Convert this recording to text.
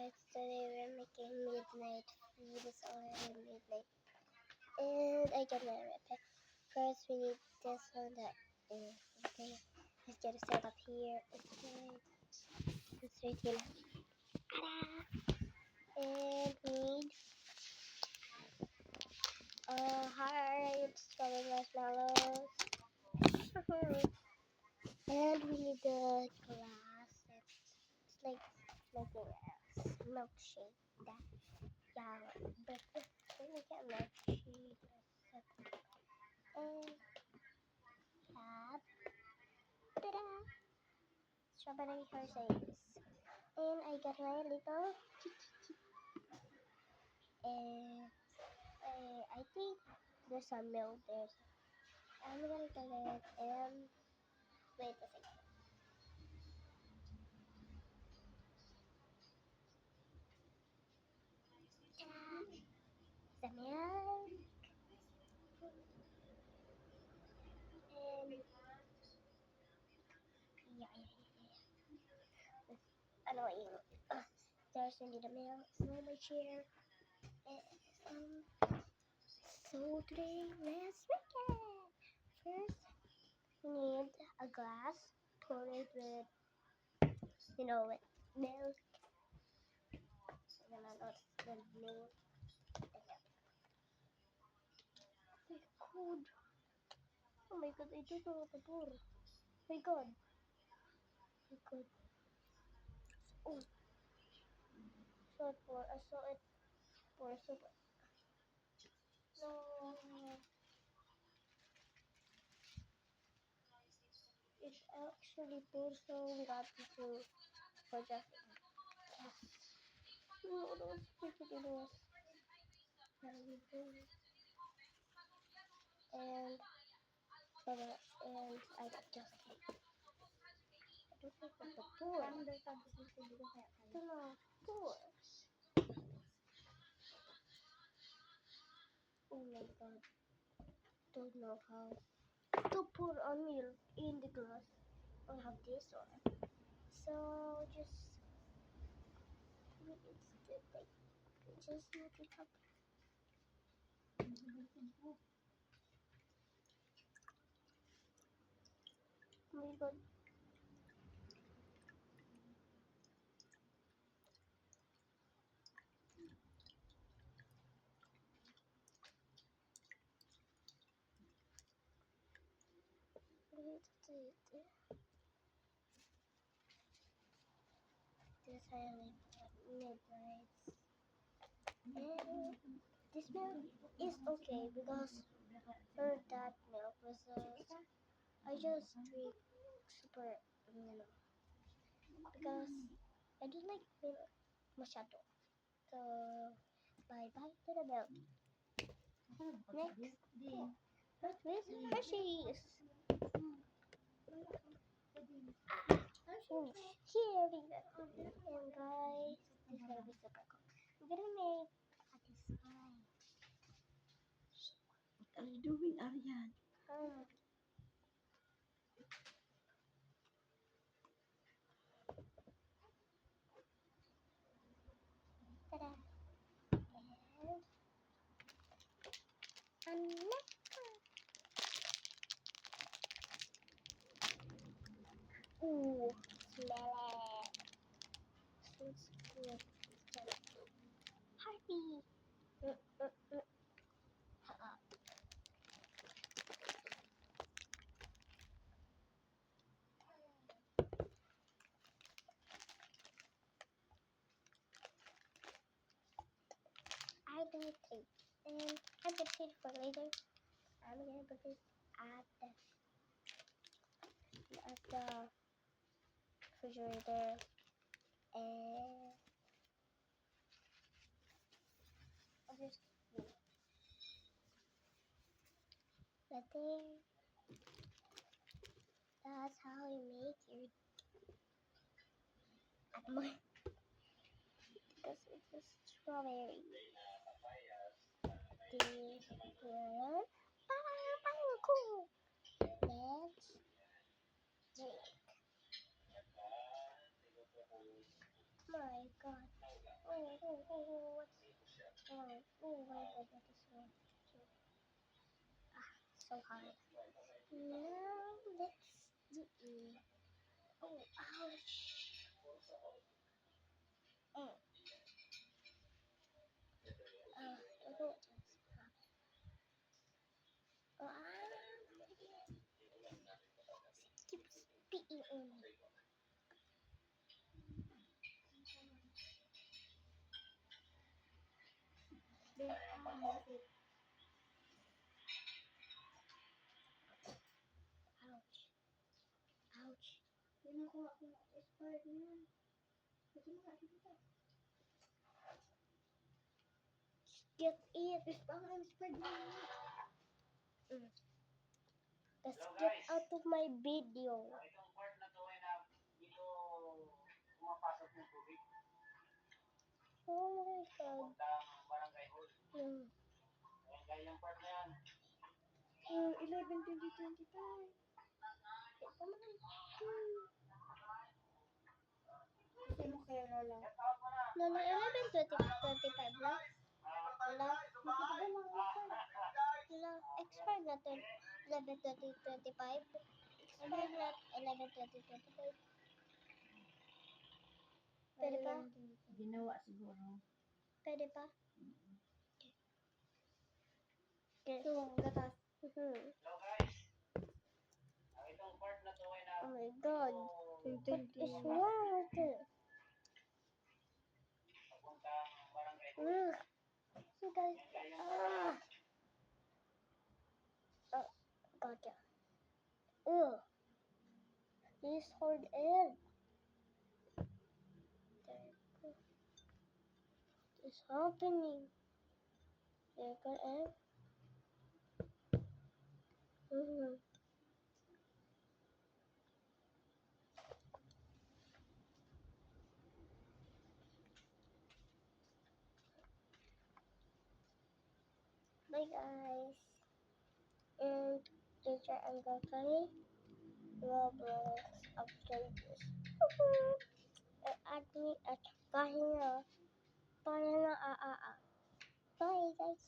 guys, today we're making midnight food. It's already midnight. And I got my recipe. First we need this one that is okay. Let's get it set up here. Okay. It's right here. And we need hard strawberry marshmallows. And we need the glass. It's like making a milkshake. Yeah, but let me get milkshake. And have ta-da! Strawberry Hershey's. And I got my little and I think there's some milk there. I'm gonna get it and wait a second. Ta-da! The milk and it's annoying. There's only the milk, no my chair. So today let's make it. First we need a glass, pour it with with milk. I'm gonna not the milk. My god. Oh my god, I don't know what to pour. My god. My god. Oh, so it pour. So it pour. So no. It actually pours, so we got to for just no, those freaking was very good. And and I got just I don't think that's a pour. I don't know. Pour. Oh my god. Don't know how to pour on milk in the glass. I have this one. So just it's good. Like just make it up. Oh my god. This highlight midnight. And this milk is okay because for that milk was I just drink super because I don't like milk masyado. So bye bye to the milk. Next, what's this? Hershey's. Oh, here we go. And guys, this is gonna be super cool. I'm gonna make a design. What are you doing, Aryan? Ta-da! And ooh, smell it. Smells good. Happy. I don't think. And I'm gonna save it for later. I'm gonna put this at the refrigerator. And I'll just the thing. That's how you make your because it's a strawberry. This one. Cool. Let's drink. My god. Oh my god, that is so hard. Now let's do it. Oh, ouch. Mm. Don't know what just happened. Keeps beating on me. Ouch. Ouch. Get it. Mm. Let's get out of my video. Itong part na to ay na dito pumapasok ng tubig Oh my god. papuntang barangay hall. Mm. Ayan kaya yung part na yan. 11/20/25. Kasi mo kay Lola. Get out mo na. No, 11:25 lang. Wala. Wala. Expired na to. 11:20:25. Expired na 11:20:25. Pwede pa? Ginawa siguro. Pwede pa? Okay. Gatas. Hello guys. Itong part na to ay na Oh my god. dito What is wrong with it? papuntang barangay hall. Ugh. You guys. Ayan kaya yung part na yan. Gotcha. Ugh. Please hold in. There you go. What is happening? There you go, in. Bye guys. And teacher ang gagawin. Roblox after this. Add me at pahinga. Pahinga Bye guys.